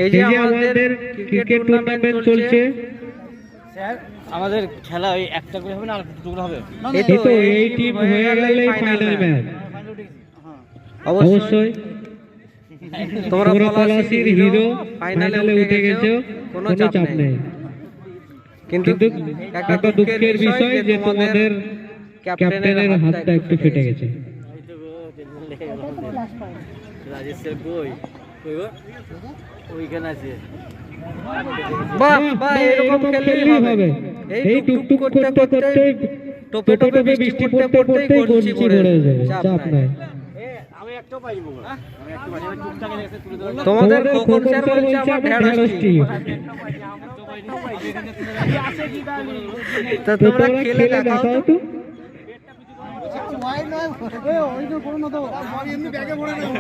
এই যে আমাদের ক্রিকেট টুর্নামেন্ট চলছে। স্যার আমাদের খেলা ওই একটা করে হবে না আর দুটো করে হবে? এই তো এই টিম হয়ে গেলেই ফাইনাল ম্যাচ। অবশ্যই তোমরা পলাশীর হিরো ফাইনালে উঠে গেছো, কোনো চাপ নেই। কিন্তু একটা দুঃখের বিষয় যে তোমাদের ক্যাপ্টেনের হাতটা একটু ফেটে গেছে। রাজেশ স্যার কই কই গো? ওইখানে আছে। বাহ বাহ, এরকম খেললেই হবে। এই টুকটুক করতে করতে টোপে টোপে বৃষ্টি পড়তে পড়তেই গলছি পড়ে যাবে, চাপ নাই। আমি একটাও পাইবো না, আমি একটু পারি, আমি টুকটাকে লেগেছে তুলে ধরে। তোমাদের খোকন স্যার বলছে আমার ঢেড়স টিম। তা তোমরা খেলে দেখাও তো। ওই যে করো না তো, এমনি ব্যাগে ভরে নেব।